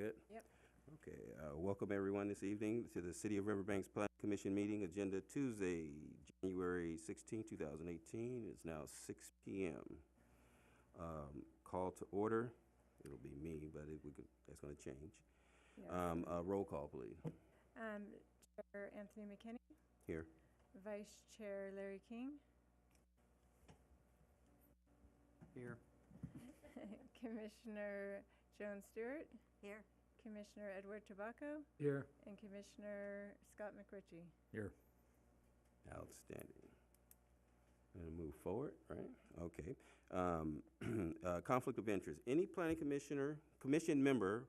good? Yep. Okay, welcome everyone this evening to the City of Riverbank's Planning Commission meeting, agenda Tuesday, January 16, 2018. It's now 6 p.m. Call to order. It'll be me, but that's going to change. Yeah. Roll call, please. Chair Anthony McKinney, Here. Vice Chair Larry King, Here. Commissioner Joan Stewart, Here. Commissioner Edward Tobacco, Here. and Commissioner Scott McRitchie. Here. Outstanding. And move forward, right? Okay. Conflict of interest. Any planning commission member,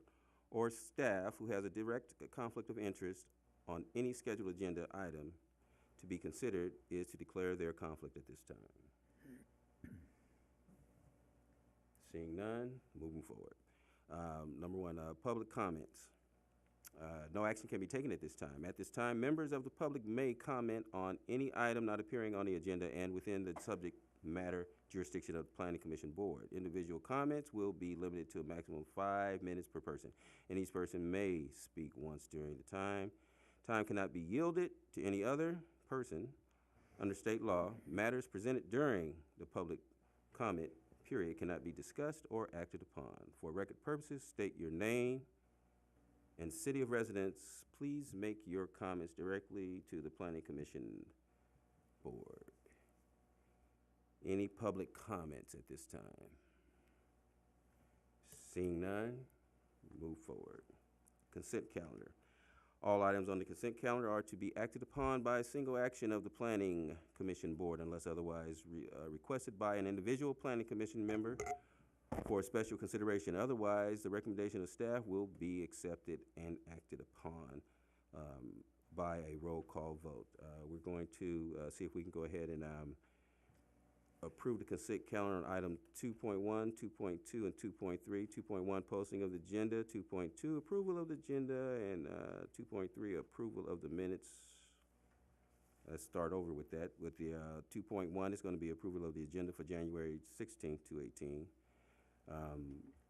or staff who has a direct conflict of interest on any scheduled agenda item to be considered is to declare their conflict at this time. Seeing none, moving forward. Number one, public comments. No action can be taken at this time. At this time, members of the public may comment on any item not appearing on the agenda and within the subject matter jurisdiction of the Planning Commission Board. Individual comments will be limited to a maximum of 5 minutes per person, and each person may speak once during the time. Time cannot be yielded to any other person under state law. Matters presented during the public comment period cannot be discussed or acted upon. For record purposes, state your name and city of residence. Please make your comments directly to the Planning Commission Board. Any public comments at this time? Seeing none, move forward. Consent calendar. All items on the consent calendar are to be acted upon by a single action of the Planning Commission Board unless otherwise requested by an individual Planning Commission member for special consideration. Otherwise, the recommendation of staff will be accepted and acted upon by a roll call vote. We're going to see if we can go ahead and approve the consent calendar on item 2.1, 2.2, and 2.3. 2.1, posting of the agenda. 2.2, approval of the agenda. And 2.3, approval of the minutes. Let's start over with that. With the 2.1, it's going to be approval of the agenda for January 16th, 2018.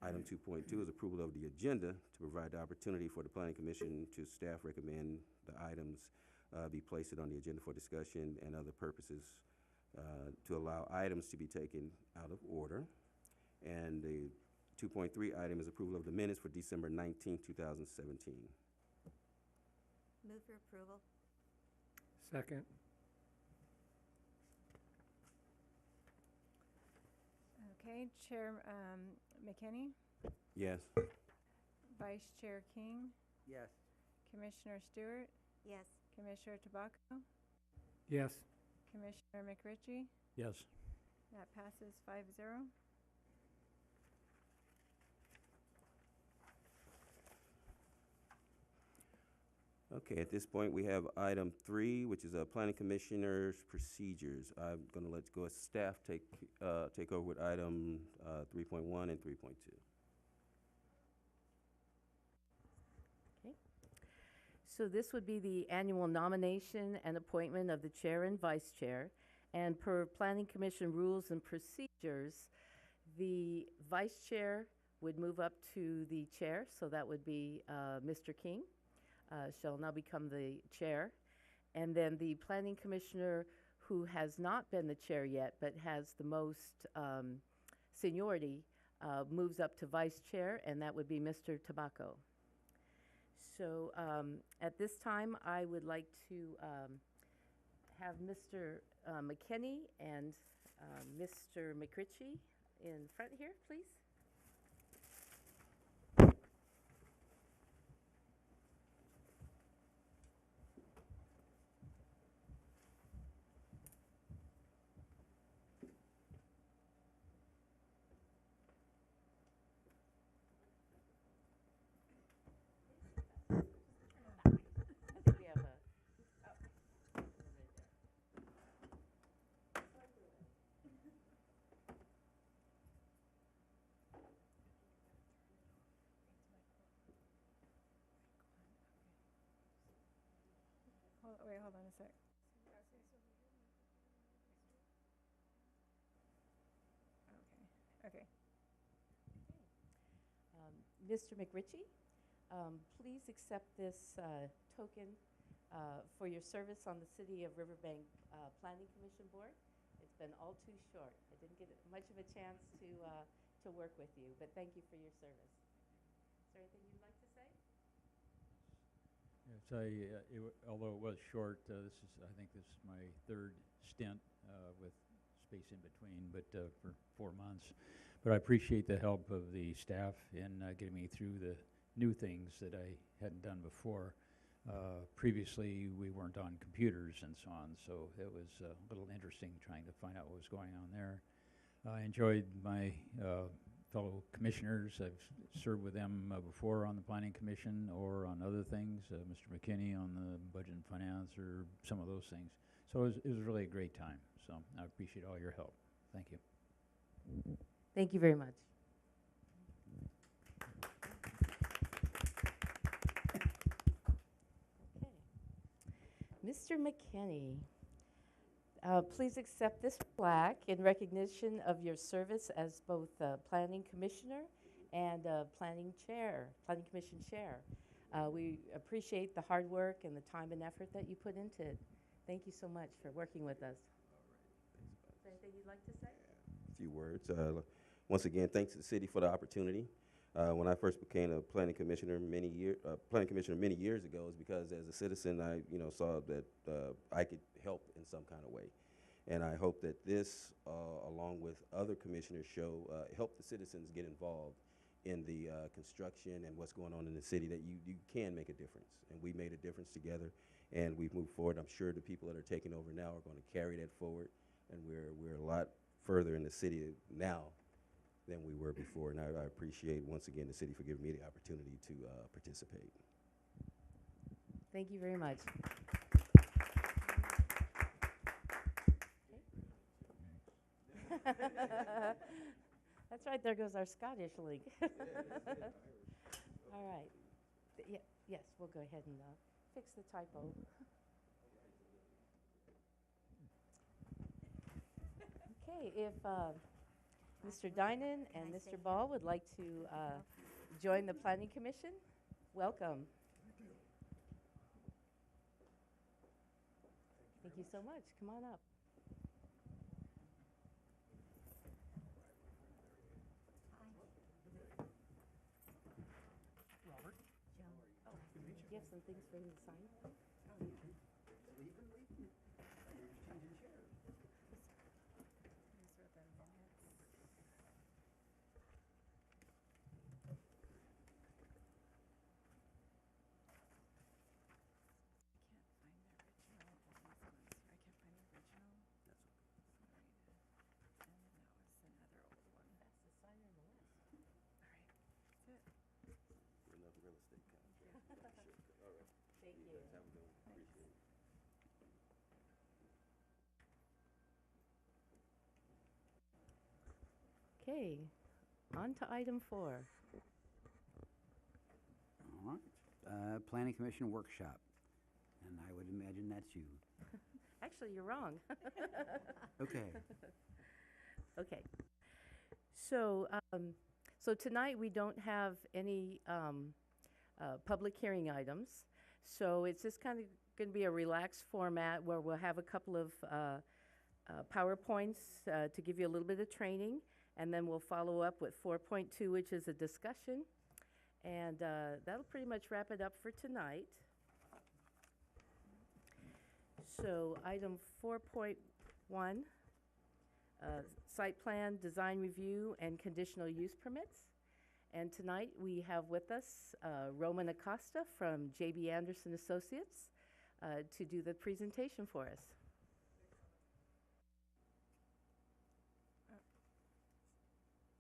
Item 2.2 is approval of the agenda to provide the opportunity for the Planning Commission to staff recommend the items be placed on the agenda for discussion and other purposes to allow items to be taken out of order. And the 2.3 item is approval of the minutes for December 19, 2017. Move for approval. Second. Okay, Chair McKinney, Yes. Vice Chair King, Yes. Commissioner Stewart, Yes. Commissioner Tobacco, Yes. Commissioner McRitchie. Yes. That passes 5-0. Okay, at this point, we have item 3, which is Planning Commissioner's procedures. I'm going to let staff take over with item 3.1 and 3.2. Okay. So this would be the annual nomination and appointment of the chair and vice chair. And per Planning Commission rules and procedures, the vice chair would move up to the chair, so that would be Mr. King. Shall now become the chair. And then the planning commissioner who has not been the chair yet but has the most seniority moves up to vice chair, and that would be Mr. Tobacco. So at this time, I would like to have Mr. McKinney and Mr. McRitchie in front here, please. Hold on a sec. Okay. Mr. McRitchie, Please accept this token for your service on the City of Riverbank Planning Commission Board. It's been all too short. I didn't get much of a chance to work with you, but thank you for your service. Is there anything you'd like to say? Yes, although it was short, I think this is my third stint with space in between, but for 4 months. But I appreciate the help of the staff in getting me through the new things that I hadn't done before. Previously, we weren't on computers and so on, so it was a little interesting trying to find out what was going on there. I enjoyed my fellow commissioners. I've served with them before on the Planning Commission or on other things, Mr. McKinney on the Budget and Finance or some of those things. So it was really a great time. So I appreciate all your help. Thank you. Thank you very much. Okay. Mr. McKinney, please accept this plaque in recognition of your service as both Planning Commissioner and Planning Commission Chair. We appreciate the hard work and the time and effort that you put into it. Thank you so much for working with us. Is there anything you'd like to say? A few words. Once again, thanks to the city for the opportunity. When I first became a planning commissioner many years ago, is because as a citizen, I saw that I could help in some kind of way, and I hope that this, along with other commissioners, help the citizens get involved in the construction and what's going on in the city. That you can make a difference, and we made a difference together, and we've moved forward. I'm sure the people that are taking over now are going to carry that forward, and we're a lot further in the city now than we were before, and I appreciate once again the city for giving me the opportunity to participate. Thank you very much. That's right, there goes our Scottish link. All right. Yes, we'll go ahead and fix the typo. Okay, if Mr. Dinan and Mr. Ball would like to join the Planning Commission, welcome. Thank you so much. Come on up. Robert? Oh, do you have some things for him to sign? Enough real estate contract. All right. Thank you. Have a good one. Appreciate it. Okay, on to item 4. All right. Planning Commission workshop, and I would imagine that's you. Actually, you're wrong. Okay. Okay. So, so tonight we don't have any public hearing items. So it's just kind of going to be a relaxed format where we'll have a couple of PowerPoints to give you a little bit of training, and then we'll follow up with 4.2, which is a discussion. And that'll pretty much wrap it up for tonight. So item 4.1, site plan, design review, and conditional use permits. And tonight we have with us Roman Acosta from J.B. Anderson Associates to do the presentation for us.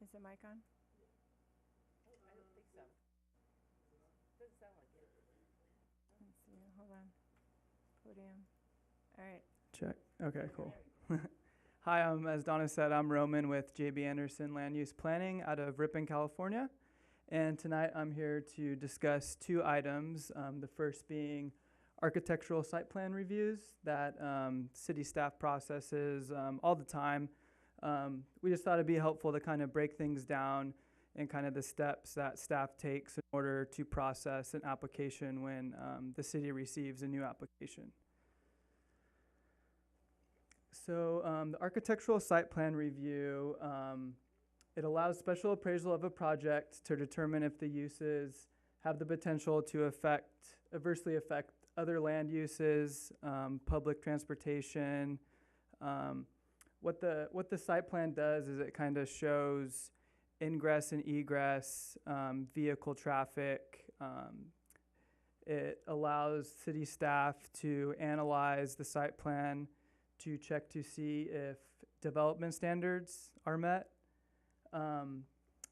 Is the mic on? I don't think so. Doesn't sound like it. Let's see, hold on. Podium. All right. Check. Okay, cool. Hi, as Donna said, I'm Roman with J.B. Anderson Land Use Planning out of Ripon, California. And tonight I'm here to discuss 2 items, the first being architectural site plan reviews that city staff processes all the time. We just thought it'd be helpful to kind of break things down and kind of the steps that staff takes in order to process an application when the city receives a new application. So the architectural site plan review, it allows special appraisal of a project to determine if the uses have the potential to adversely affect other land uses, public transportation. What the site plan does is it kind of shows ingress and egress, vehicle traffic. It allows city staff to analyze the site plan to check to see if development standards are met.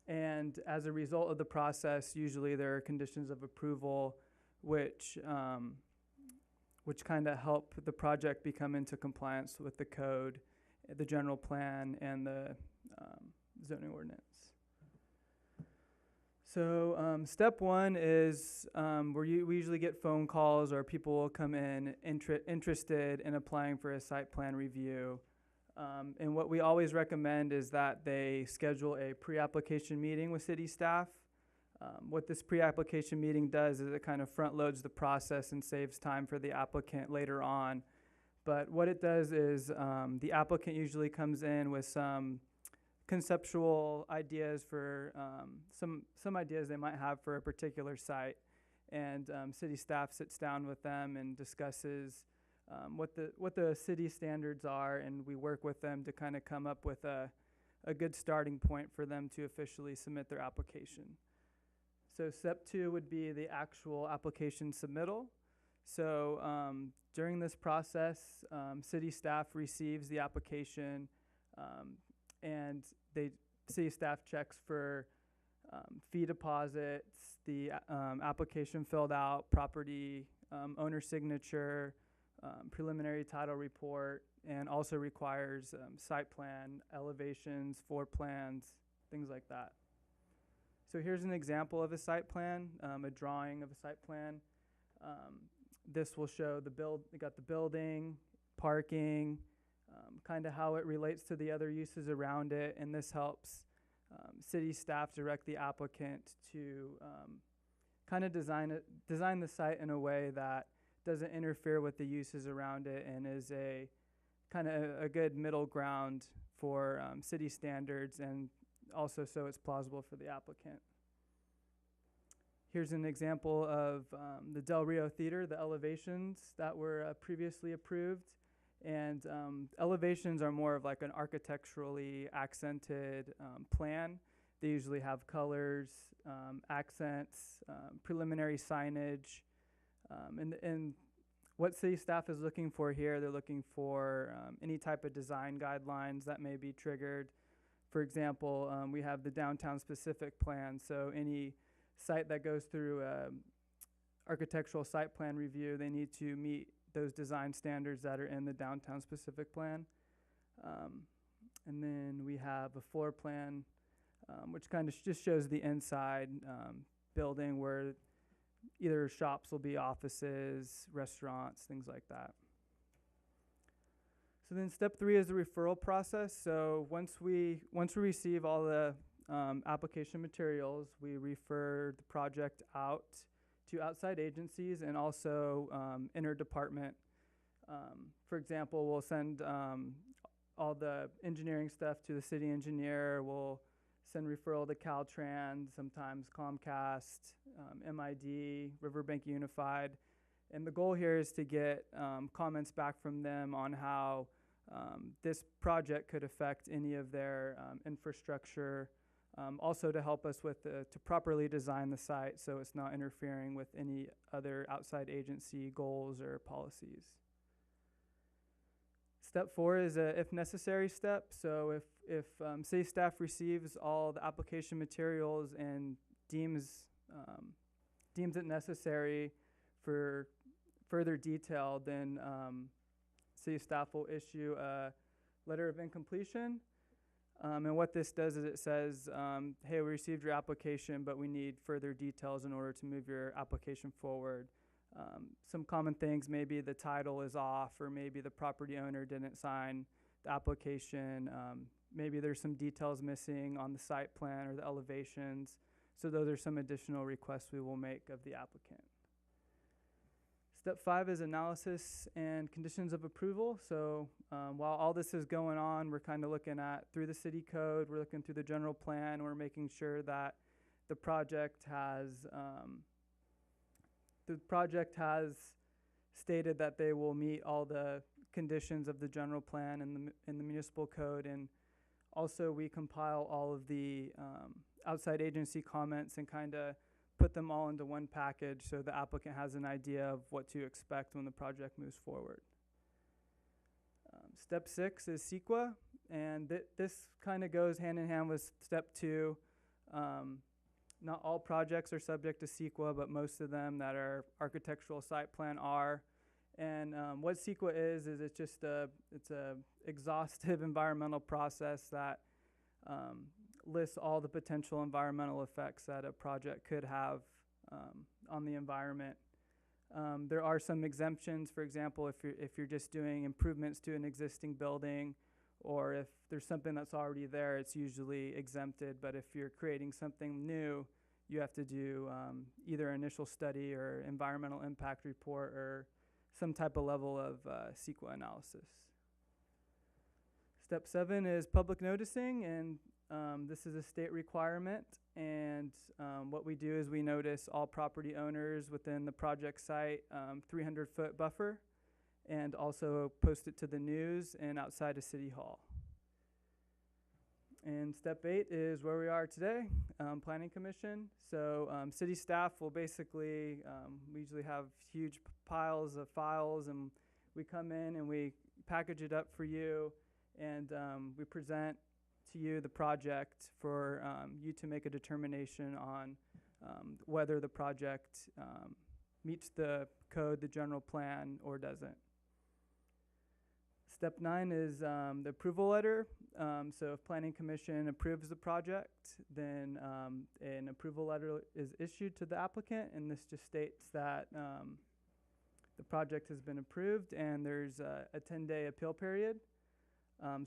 And as a result of the process, usually there are conditions of approval which kind of help the project become into compliance with the code, the general plan, and the zoning ordinance. So step one is we usually get phone calls or people will come in interested in applying for a site plan review. And what we always recommend is that they schedule a pre-application meeting with city staff. What this pre-application meeting does is it kind of front loads the process and saves time for the applicant later on. But what it does is the applicant usually comes in with some conceptual ideas for some ideas they might have for a particular site, and city staff sits down with them and discusses what the city standards are, and we work with them to kind of come up with a good starting point for them to officially submit their application. So step two would be the actual application submittal. So during this process, city staff receives the application, and city staff checks for fee deposits, the application filled out, property owner signature, preliminary title report, and also requires site plan, elevations, floor plans, things like that. So here's an example of a site plan, a drawing of a site plan. This will show we got the building, parking, kind of how it relates to the other uses around it, and this helps city staff direct the applicant to kind of design the site in a way that doesn't interfere with the uses around it and is a kind of a good middle ground for city standards, and also so it's plausible for the applicant. Here's an example of the Del Rio Theater, the elevations that were previously approved. And elevations are more of like an architecturally accented plan. They usually have colors, accents, preliminary signage. And what city staff is looking for here, they're looking for any type of design guidelines that may be triggered. For example, we have the downtown specific plan, so any site that goes through architectural site plan review, they need to meet those design standards that are in the downtown specific plan. And then we have a floor plan, which kind of just shows the inside building where either shops will be offices, restaurants, things like that. So then step three is the referral process. So once we receive all the application materials, we refer the project out to outside agencies and also interdepartment. For example, we'll send all the engineering stuff to the city engineer. We'll send referral to Caltrans, sometimes Comcast, MID, Riverbank Unified. And the goal here is to get comments back from them on how this project could affect any of their infrastructure. Also to help us with to properly design the site so it's not interfering with any other outside agency goals or policies. Step four is a if necessary step. So if city staff receives all the application materials and deems it necessary for further detail, then city staff will issue a letter of incompletion. And what this does is it says, hey, we received your application, but we need further details in order to move your application forward. Some common things, maybe the title is off, or maybe the property owner didn't sign the application. maybe there's some details missing on the site plan or the elevations. So those are some additional requests we will make of the applicant. Step 5 is analysis and conditions of approval. So while all this is going on, we're kind of looking at through the city code, we're looking through the general plan, we're making sure that the project has stated that they will meet all the conditions of the general plan and the municipal code, and also we compile all of the outside agency comments and kind of put them all into one package so the applicant has an idea of what to expect when the project moves forward. Step 6 is CEQA, and this kind of goes hand in hand with step 2. Not all projects are subject to CEQA, but most of them that are architectural site plan are. And what CEQA is it's just it's a exhaustive environmental process that lists all the potential environmental effects that a project could have on the environment. There are some exemptions. For example, if you're just doing improvements to an existing building, or if there's something that's already there, it's usually exempted. But if you're creating something new, you have to do either initial study or environmental impact report or some type of level of CEQA analysis. Step 7 is public noticing, and this is a state requirement. And what we do is we notice all property owners within the project site 300-foot buffer, and also post it to the news and outside of City Hall. And step 8 is where we are today, Planning Commission. So city staff will basically, we usually have huge piles of files, and we come in and we package it up for you, and we present to you the project for you to make a determination on whether the project meets the code, the general plan, or doesn't. Step 9 is the approval letter. So if Planning Commission approves the project, then an approval letter is issued to the applicant, and this just states that the project has been approved, and there's a 10-day appeal period.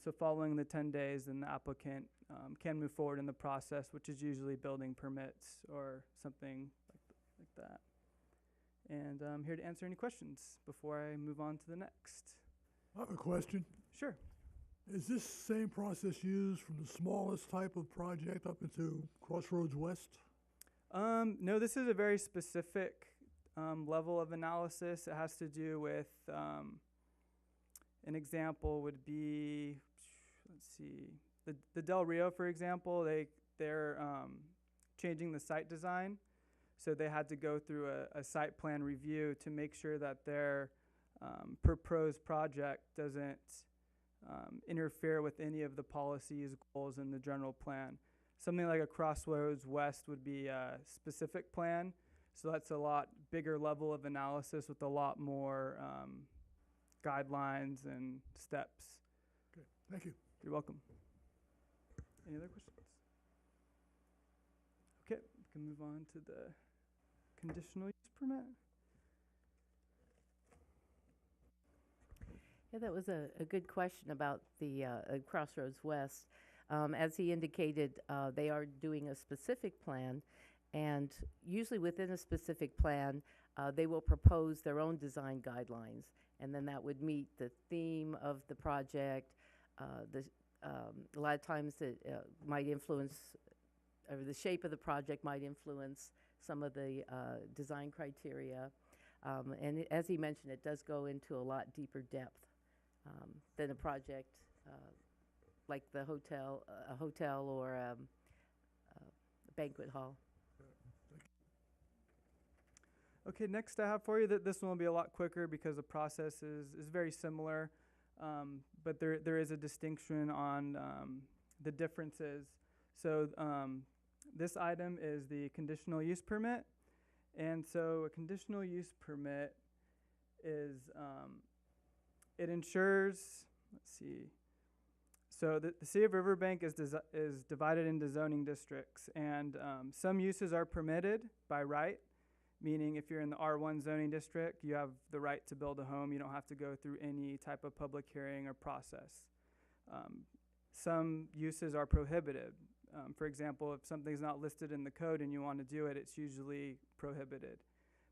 So following the 10 days, then the applicant can move forward in the process, which is usually building permits or something like that. And I'm here to answer any questions before I move on to the next. I have a question. Sure. Is this same process used from the smallest type of project up into Crossroads West? No, this is a very specific level of analysis. It has to do with, an example would be, let's see, the Del Rio, for example, they're changing the site design. So they had to go through a site plan review to make sure that their proposed project doesn't interfere with any of the policies, goals, in the general plan. Something like a Crossroads West would be a specific plan. So that's a lot bigger level of analysis with a lot more guidelines and steps. Okay, thank you. You're welcome. Any other questions? Okay, we can move on to the conditional use permit. Yeah, that was a good question about the Crossroads West. As he indicated, they are doing a specific plan, and usually within a specific plan, they will propose their own design guidelines, and then that would meet the theme of the project. A lot of times it might influence, or the shape of the project might influence some of the design criteria. And as he mentioned, it does go into a lot deeper depth than a project like a hotel or a banquet hall. Okay, next I have for you that this one will be a lot quicker because the process is very similar, but there is a distinction on the differences. So this item is the conditional use permit, and so a conditional use permit is it ensures, let's see, so the city of Riverbank is divided into zoning districts, and some uses are permitted by right, meaning if you're in the R1 zoning district, you have the right to build a home. You don't have to go through any type of public hearing or process. some uses are prohibited. For example, if something's not listed in the code and you want to do it, it's usually prohibited.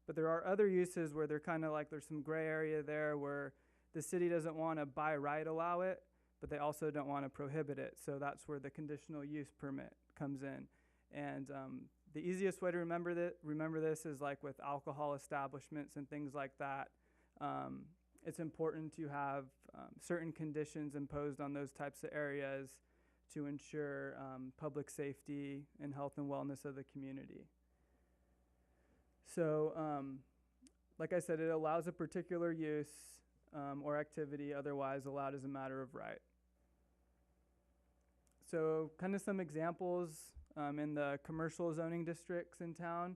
But there are other uses where they're kind of like there's some gray area there where the city doesn't want to by right allow it, but they also don't want to prohibit it. So that's where the conditional use permit comes in. And the easiest way to remember this is like with alcohol establishments and things like that. It's important to have certain conditions imposed on those types of areas to ensure public safety and health and wellness of the community. So, like I said, it allows a particular use or activity otherwise allowed as a matter of right. So kind of some examples in the commercial zoning districts in town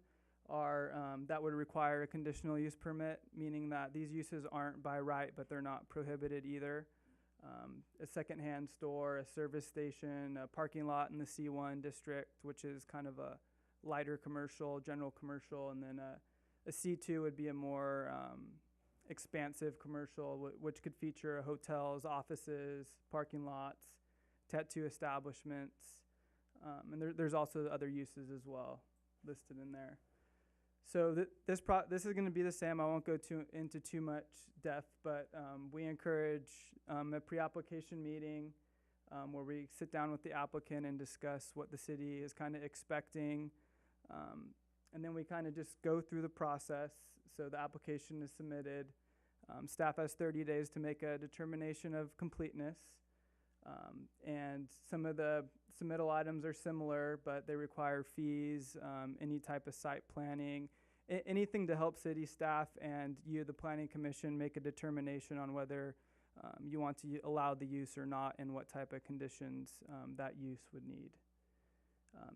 are that would require a conditional use permit, meaning that these uses aren't by right, but they're not prohibited either. A secondhand store, a service station, a parking lot in the C1 district, which is kind of a lighter commercial, general commercial, and then a C2 would be a more expansive commercial, which could feature hotels, offices, parking lots, tattoo establishments, and there's also other uses as well listed in there. So this is going to be the same. I won't go into too much depth, but we encourage a pre-application meeting where we sit down with the applicant and discuss what the city is kind of expecting. And then we kind of just go through the process. So the application is submitted. Staff has 30 days to make a determination of completeness. And some of the submittal items are similar, but they require fees, any type of site planning, anything to help city staff and you, the planning commission, make a determination on whether you want to allow the use or not and what type of conditions that use would need.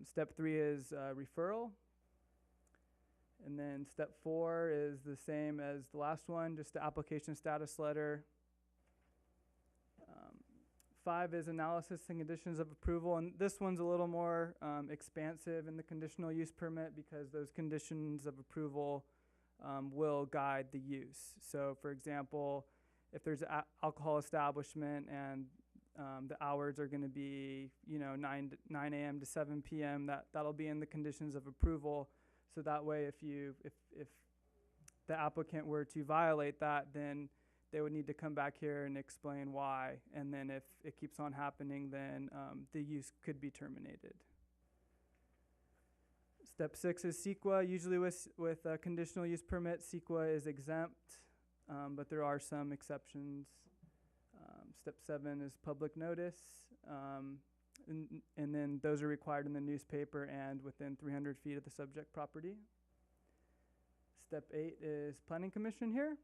Step 3 is referral. And then step 4 is the same as the last one, just the application status letter. 5 is analysis and conditions of approval, and this one's a little more expansive in the conditional use permit because those conditions of approval will guide the use. So for example, if there's an alcohol establishment and the hours are going to be 9 a.m. to 7 p.m., that'll be in the conditions of approval. So that way if the applicant were to violate that, then they would need to come back here and explain why. And then if it keeps on happening, then the use could be terminated. Step 6 is CEQA. Usually with a conditional use permit, CEQA is exempt, but there are some exceptions. Step 7 is public notice. And then those are required in the newspaper and within 300 feet of the subject property. Step 8 is planning commission here.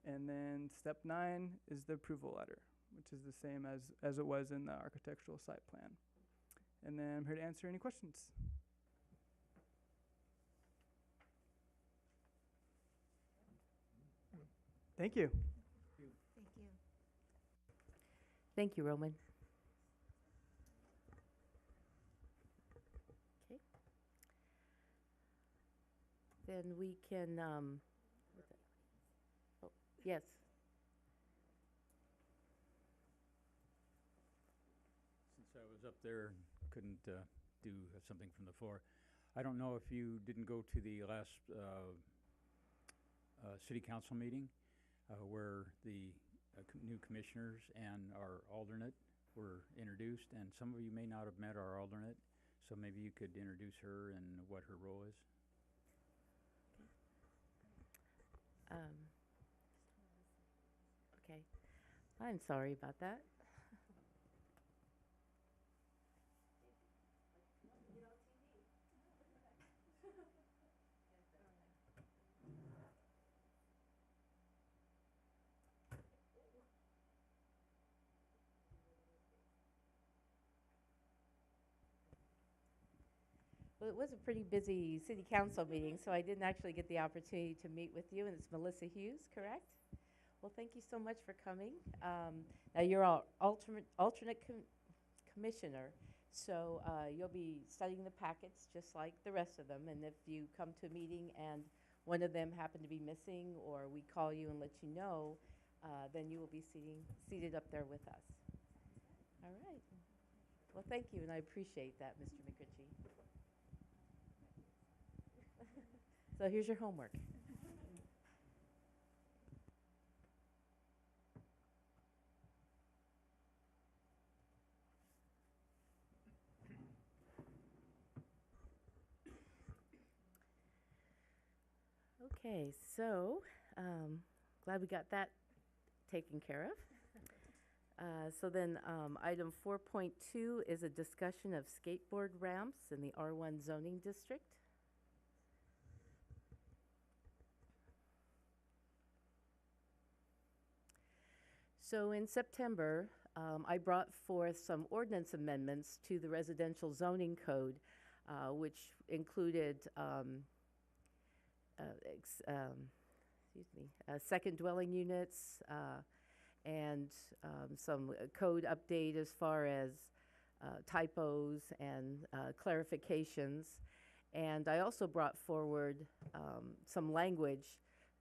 And then step 9 is the approval letter, which is the same as it was in the architectural site plan. And then I'm here to answer any questions. Thank you. Thank you. Thank you, Roman. Okay. Then we can, yes. Since I was up there and couldn't do something from the floor, I don't know if you didn't go to the last city council meeting where the new commissioners and our alternate were introduced, and some of you may not have met our alternate, so maybe you could introduce her and what her role is. Okay. I'm sorry about that. Well, it was a pretty busy city council meeting, so I didn't actually get the opportunity to meet with you, and it's Melissa Hughes, correct? Well, thank you so much for coming. Now, you're our alternate commissioner, so you'll be studying the packets just like the rest of them, and if you come to a meeting and one of them happen to be missing, or we call you and let you know, then you will be seated up there with us. All right. Well, thank you, and I appreciate that, Mr. McRitchie. So here's your homework. Okay, so glad we got that taken care of. So then item 4.2 is a discussion of skateboard ramps in the R1 zoning district. So in September, I brought forth some ordinance amendments to the residential zoning code, which included second dwelling units and some code update as far as typos and clarifications. And I also brought forward some language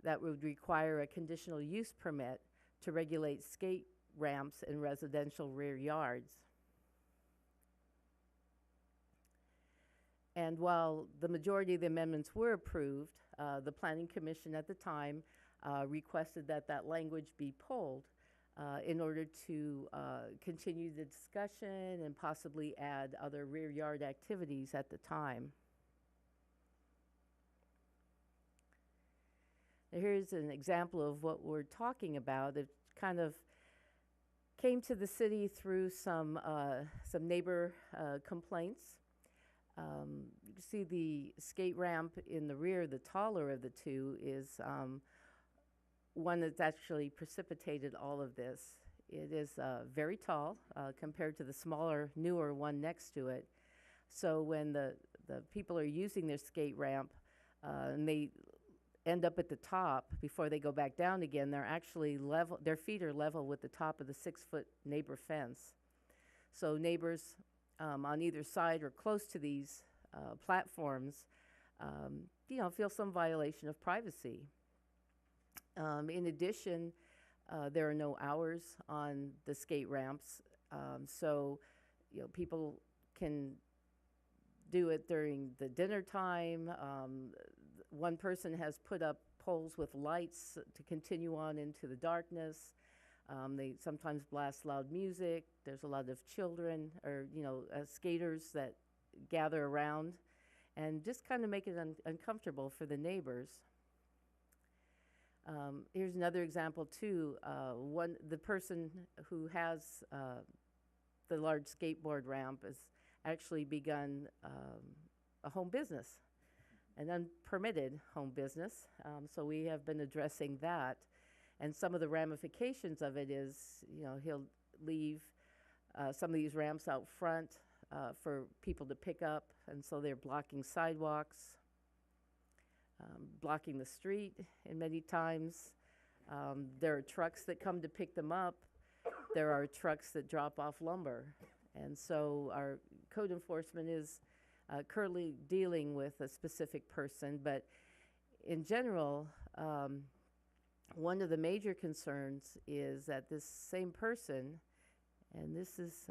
that would require a conditional use permit to regulate skate ramps in residential rear yards. And while the majority of the amendments were approved, the Planning Commission at the time requested that that language be pulled in order to continue the discussion and possibly add other rear yard activities at the time. Now here's an example of what we're talking about. It kind of came to the city through some neighbor complaints. You can see the skate ramp in the rear, the taller of the two, is one that's actually precipitated all of this. It is very tall compared to the smaller, newer one next to it. So when the people are using their skate ramp and they end up at the top before they go back down again, they're actually level, their feet are level with the top of the 6-foot neighbor fence. So neighbors on either side or close to these platforms, feel some violation of privacy. In addition, there are no hours on the skate ramps, so people can do it during the dinner time. One person has put up poles with lights to continue on into the darkness. They sometimes blast loud music. There's a lot of children or, skaters that gather around and just kind of make it uncomfortable for the neighbors. Here's another example too. The person who has the large skateboard ramp has actually begun a home business, an unpermitted home business. So we have been addressing that. And some of the ramifications of it is, he'll leave some of these ramps out front for people to pick up, and so they're blocking sidewalks, blocking the street, and many times there are trucks that come to pick them up. There are trucks that drop off lumber. And so our code enforcement is currently dealing with a specific person, but in general, one of the major concerns is that this same person, and this is,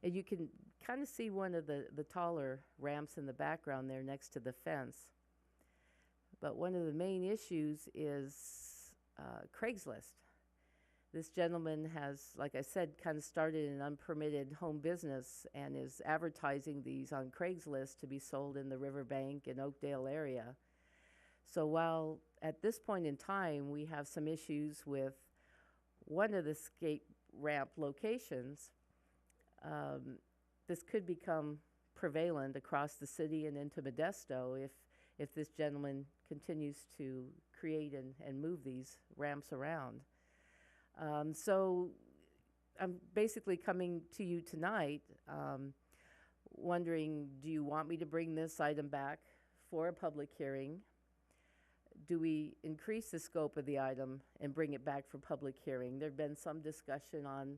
and you can kind of see one of the taller ramps in the background there next to the fence. But one of the main issues is Craigslist. This gentleman has, like I said, kind of started an unpermitted home business and is advertising these on Craigslist to be sold in the Riverbank and Oakdale area. So while at this point in time we have some issues with one of the skate ramp locations, this could become prevalent across the city and into Modesto if this gentleman continues to create and move these ramps around. So I'm basically coming to you tonight wondering, do you want me to bring this item back for a public hearing? Do we increase the scope of the item and bring it back for public hearing? There's been some discussion on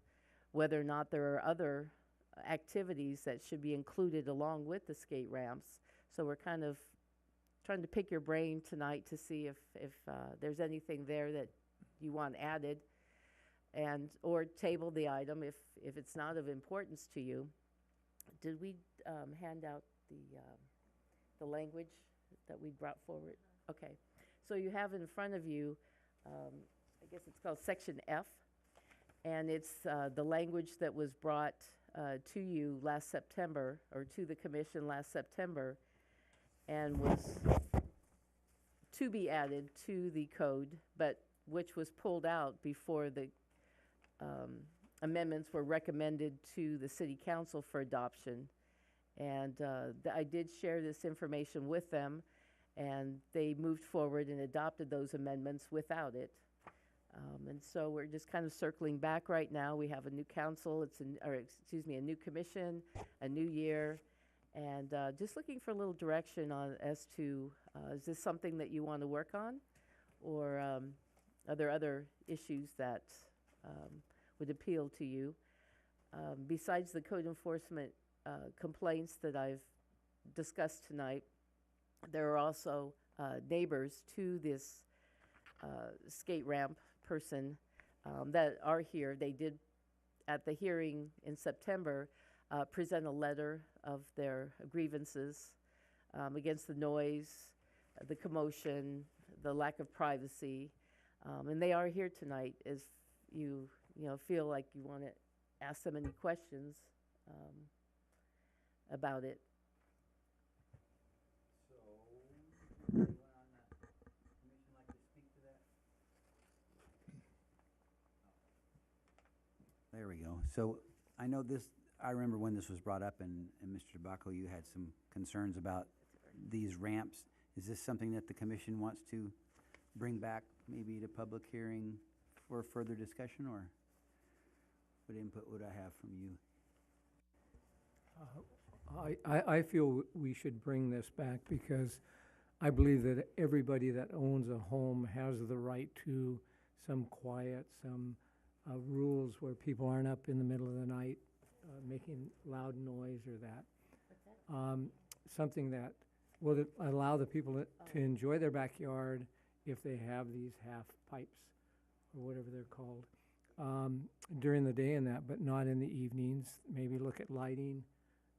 whether or not there are other activities that should be included along with the skate ramps. So we're kind of trying to pick your brain tonight to see if there's anything there that you want added. and, or table the item if it's not of importance to you. Did we hand out the language that we brought forward? Okay. So you have in front of you, I guess it's called Section F, and it's the language that was brought to you last September, or to the commission last September, and was to be added to the code, but which was pulled out before the amendments were recommended to the city council for adoption. And I did share this information with them, and they moved forward and adopted those amendments without it. And so we're just kind of circling back right now. We have a new council, a new commission, a new year, and just looking for a little direction on as to, is this something that you want to work on? Or are there other issues that would appeal to you? Besides the code enforcement complaints that I've discussed tonight, there are also neighbors to this skate ramp person that are here. They did, at the hearing in September, present a letter of their grievances against the noise, the commotion, the lack of privacy, and they are here tonight. If you feel like you want to ask them any questions about it. So, anyone on the commission like to speak to that? There we go. So I know this, I remember when this was brought up, and Mr. Tobacco, you had some concerns about these ramps. Is this something that the commission wants to bring back, maybe to public hearing for further discussion, or what input would I have from you? I feel we should bring this back because I believe that everybody that owns a home has the right to some quiet, some rules where people aren't up in the middle of the night making loud noise or that. Something that will allow the people to enjoy their backyard if they have these half pipes or whatever they're called during the day and that, but not in the evenings. Maybe look at lighting,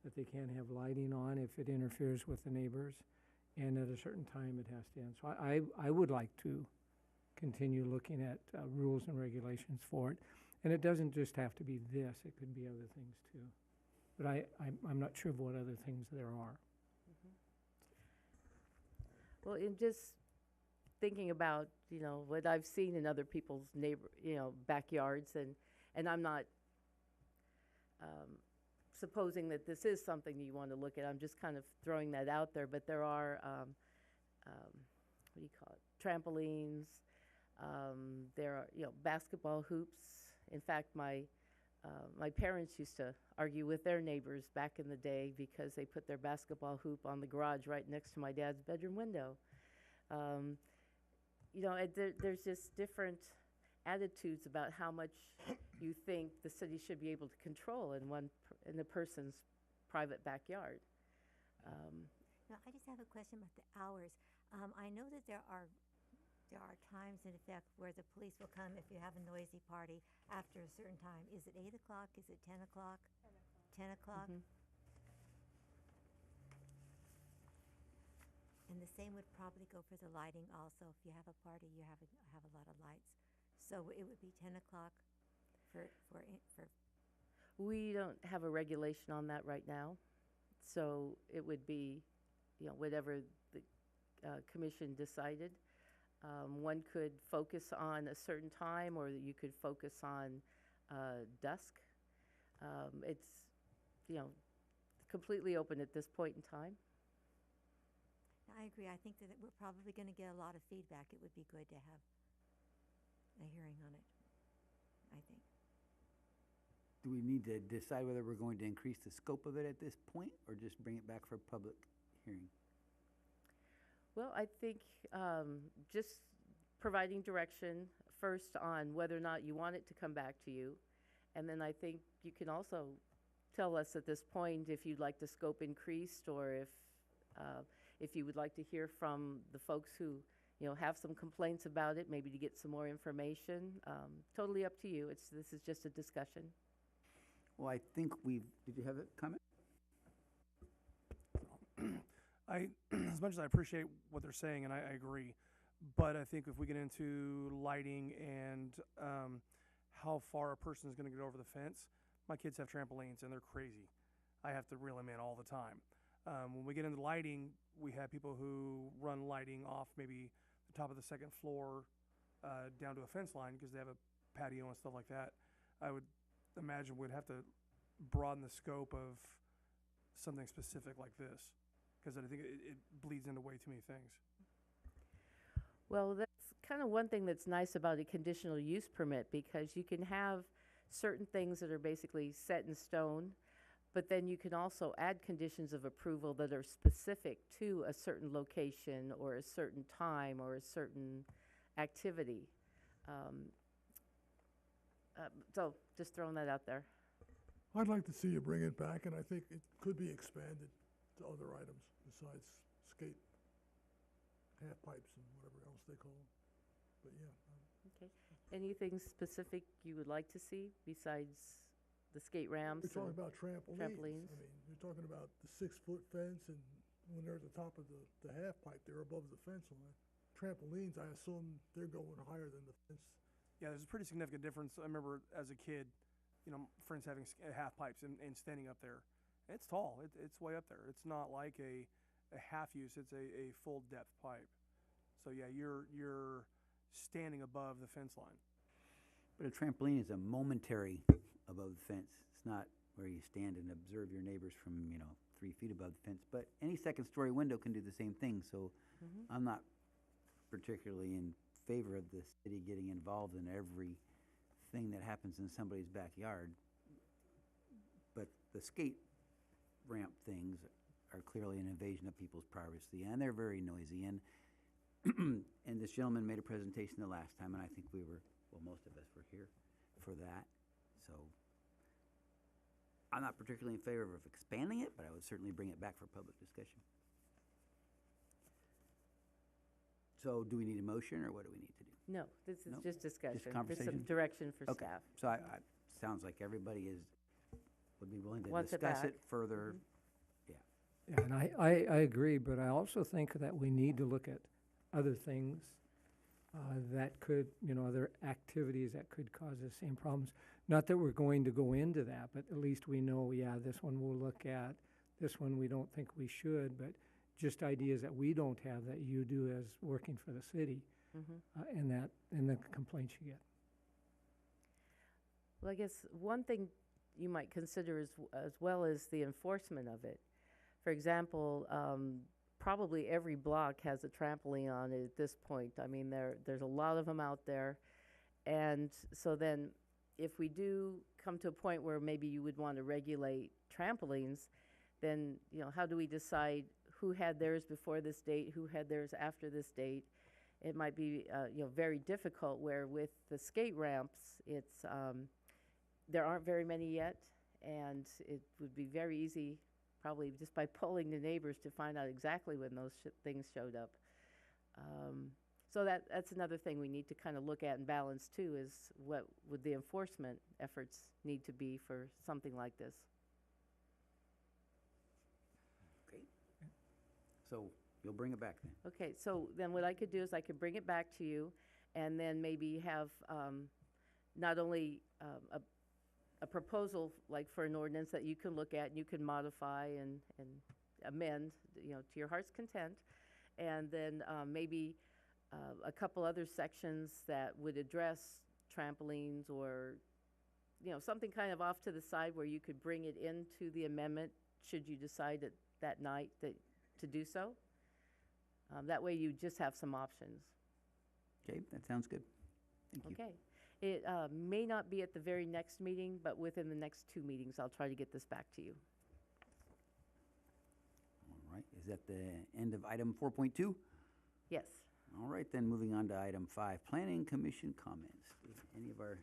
that they can't have lighting on if it interferes with the neighbors, and at a certain time it has to end. So I would like to continue looking at rules and regulations for it. And it doesn't just have to be this, it could be other things too. But I'm not sure of what other things there are. Well, in just thinking about, what I've seen in other people's backyards, and I'm not supposing that this is something you want to look at. I'm just kind of throwing that out there. But there are, what do you call it, trampolines. There are, basketball hoops. In fact, my parents used to argue with their neighbors back in the day because they put their basketball hoop on the garage right next to my dad's bedroom window. There's just different attitudes about how much you think the city should be able to control in a person's private backyard. Now, I just have a question about the hours. I know that there are times, in effect, where the police will come if you have a noisy party after a certain time. Is it 8 o'clock? Is it 10 o'clock? 10 o'clock? Mhm. And the same would probably go for the lighting also. If you have a party, you have a lot of lights. So it would be 10 o'clock for We don't have a regulation on that right now. So it would be, whatever the commission decided. One could focus on a certain time, or you could focus on dusk. It's, completely open at this point in time. I agree. I think that we're probably going to get a lot of feedback. It would be good to have a hearing on it, I think. Do we need to decide whether we're going to increase the scope of it at this point, or just bring it back for public hearing? Well, I think just providing direction first on whether or not you want it to come back to you. And then I think you can also tell us at this point if you'd like the scope increased, or if you would like to hear from the folks who have some complaints about it, maybe to get some more information. Totally up to you. This is just a discussion. Well, I think did you have a comment? As much as I appreciate what they're saying, and I agree, but I think if we get into lighting and how far a person is going to get over the fence, my kids have trampolines and they're crazy. I have to reel them in all the time. When we get into lighting, we have people who run lighting off maybe the top of the second floor down to a fence line because they have a patio and stuff like that. I would imagine we'd have to broaden the scope of something specific like this, because I think it bleeds into way too many things. Well, that's kind of one thing that's nice about a conditional use permit, because you can have certain things that are basically set in stone, but then you can also add conditions of approval that are specific to a certain location or a certain time or a certain activity. So just throwing that out there. I'd like to see you bring it back, and I think it could be expanded to other items besides skate half pipes and whatever else they call them. But yeah. Okay. Anything specific you would like to see besides the skate ramps? We're talking about trampolines. trampolines. I mean, you're talking about the 6-foot fence, and when they're at the top of the half pipe, they're above the fence line. Trampolines, I assume they're going higher than the fence. Yeah, there's a pretty significant difference. I remember as a kid, friends having half pipes and standing up there. It's tall. It's way up there. It's not like a half use. It's a full depth pipe. So yeah, you're standing above the fence line. But a trampoline is a momentary above the fence. It's not where you stand and observe your neighbors from, 3 feet above the fence. But any second-story window can do the same thing. So I'm not particularly in favor of the city getting involved in everything that happens in somebody's backyard. But the skate ramp things are clearly an invasion of people's privacy, and they're very noisy. And and this gentleman made a presentation the last time, and I think most of us were here for that. So I'm not particularly in favor of expanding it, but I would certainly bring it back for public discussion. So do we need a motion, or what do we need to do? No, this is No? just discussion. Just some conversation? direction for Okay. staff. So sounds like everybody would be willing to Wants it discuss back. it further. Yeah, and I agree, but I also think that we need to look at other things that could, other activities that could cause the same problems. Not that we're going to go into that, but at least we know, this one we'll look at, this one we don't think we should, but just ideas that we don't have that you do as working for the city, and the complaints you get. Well, I guess one thing you might consider as well as the enforcement of it. For example, probably every block has a trampoline on it at this point. I mean, there's a lot of them out there. And so then if we do come to a point where maybe you would want to regulate trampolines, then, how do we decide who had theirs before this date, who had theirs after this date? It might be, very difficult, where with the skate ramps, it's, there aren't very many yet, and it would be very easy, probably just by polling the neighbors, to find out exactly when those things showed up. So that's another thing we need to kind of look at and balance too, is what would the enforcement efforts need to be for something like this? Okay. So you'll bring it back then? Okay, so then what I could do is I could bring it back to you, and then maybe have not only a proposal like for an ordinance that you can look at and you can modify and amend, to your heart's content, and then maybe a couple other sections that would address trampolines, or something kind of off to the side where you could bring it into the amendment should you decide that night to do so. That way you just have some options. Okay, that sounds good. Thank you. Okay. It may not be at the very next meeting, but within the next 2 meetings, I'll try to get this back to you. All right, is that the end of item 4.2? Yes. All right, then moving on to item 5, Planning Commission comments. Does any of our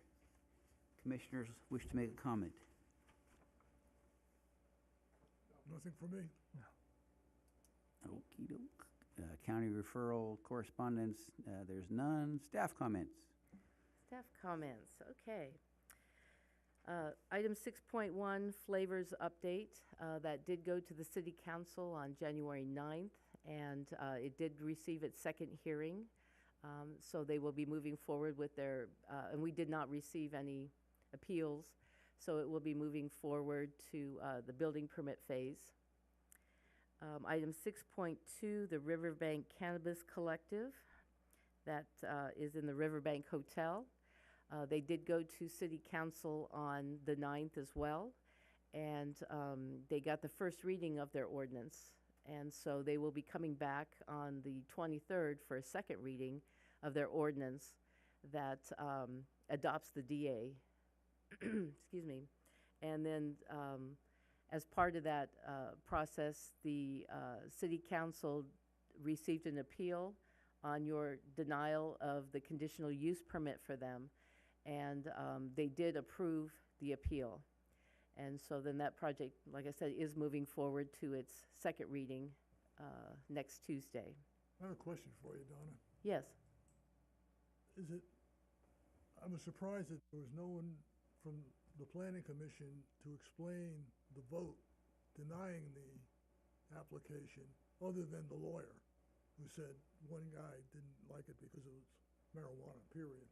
commissioners wish to make a comment? Nothing for me. Okey-doke. County referral correspondence, there's none. Staff comments. Staff comments, okay. Item 6.1, flavors update. That did go to the city council on January 9th, and it did receive its second hearing. So they will be moving forward with their, and we did not receive any appeals, so it will be moving forward to the building permit phase. Item 6.2, the Riverbank Cannabis Collective, that is in the Riverbank Hotel. They did go to city council on the 9th as well, and they got the first reading of their ordinance. And so they will be coming back on the 23rd for a second reading of their ordinance that adopts the DA. Excuse me. And then as part of that process, the city council received an appeal on your denial of the conditional use permit for them, and they did approve the appeal. And so then that project, like I said, is moving forward to its second reading next Tuesday. I have a question for you, Donna. Yes. I was surprised that there was no one from the planning commission to explain the vote denying the application, other than the lawyer, who said one guy didn't like it because it was marijuana, period.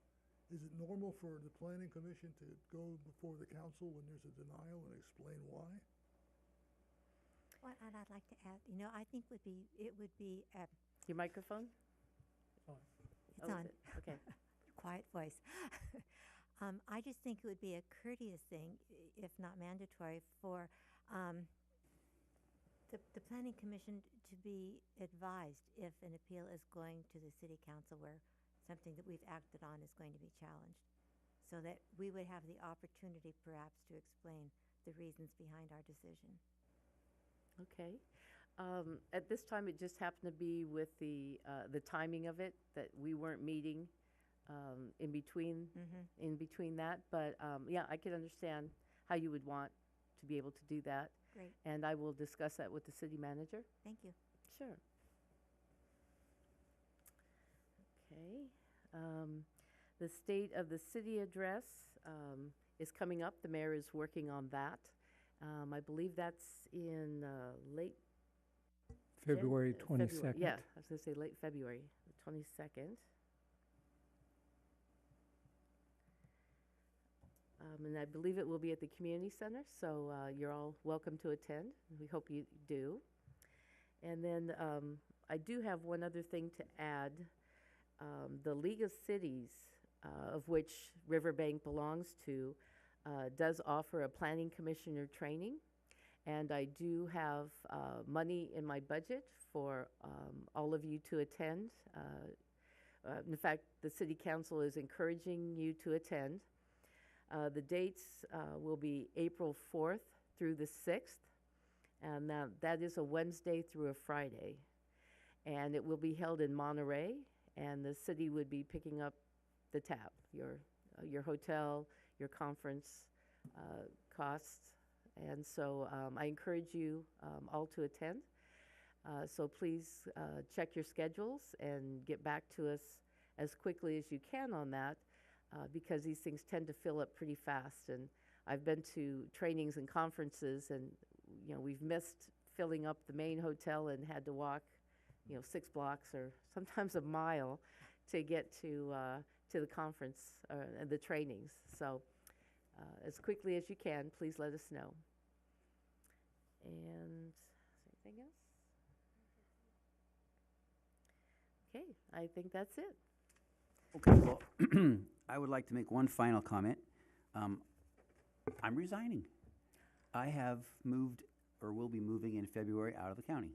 Is it normal for the planning commission to go before the council when there's a denial and explain why? What I'd like to add, I think it would be Your microphone? it's Oh, on. is it? Okay. Quiet voice. I just think it would be a courteous thing, if not mandatory, for the planning commission to be advised if an appeal is going to the city council where something that we've acted on is going to be challenged, so that we would have the opportunity perhaps to explain the reasons behind our decision. Okay. At this time, it just happened to be with the timing of it, that we weren't meeting in between that. But yeah, I can understand how you would want to be able to do that. Great. And I will discuss that with the city manager. Thank you. Sure. Okay. The state of the city address is coming up. The mayor is working on that. I believe that's in late February 22nd. February. Yeah, I was going to say late February, the 22nd. And I believe it will be at the community center, so you're all welcome to attend. We hope you do. And then I do have one other thing to add. The League of Cities, of which Riverbank belongs to, does offer a planning commissioner training. And I do have money in my budget for all of you to attend. In fact, the city council is encouraging you to attend. The dates will be April 4th through the 6th, and that is a Wednesday through a Friday. And it will be held in Monterey, and the city would be picking up the tab, your hotel, your conference costs. And so I encourage you all to attend. So please check your schedules and get back to us as quickly as you can on that, because these things tend to fill up pretty fast. And I've been to trainings and conferences, and we've missed filling up the main hotel and had to walk 6 blocks or sometimes a mile to get to the conference and the trainings. So as quickly as you can, please let us know. And is there anything else? Okay, I think that's it. Okay, well, I would like to make one final comment. I'm resigning. I have moved, or will be moving in February, out of the county.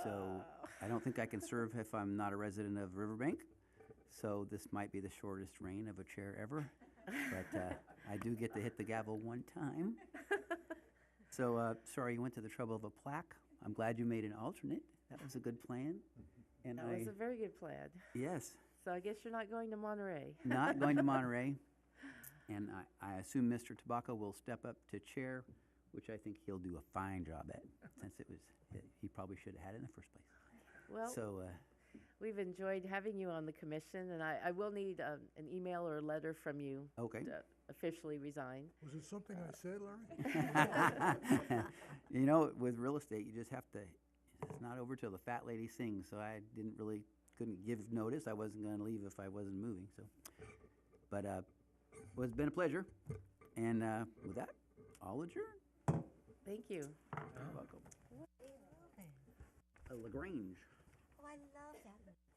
So I don't think I can serve if I'm not a resident of Riverbank. So this might be the shortest reign of a chair ever. But I do get to hit the gavel one time. So sorry you went to the trouble of a plaque. I'm glad you made an alternate. That was a good plan. And That was a very good plan. Yes. So I guess you're not going to Monterey. Not going to Monterey. And I assume Mr. Tobacco will step up to chair, which I think he'll do a fine job at, since he probably should have had it in the first place. Well, So, we've enjoyed having you on the commission, and I will need an email or a letter from you okay. to officially resign. Was it something I said, Larry? You know, with real estate, you just have to, it's not over till the fat lady sings, so I couldn't give notice. I wasn't gonna leave if I wasn't moving, so. But, well, it's been a pleasure, and, with that, I'll adjourn. Thank you. You're welcome. LaGrange. Oh, I love that.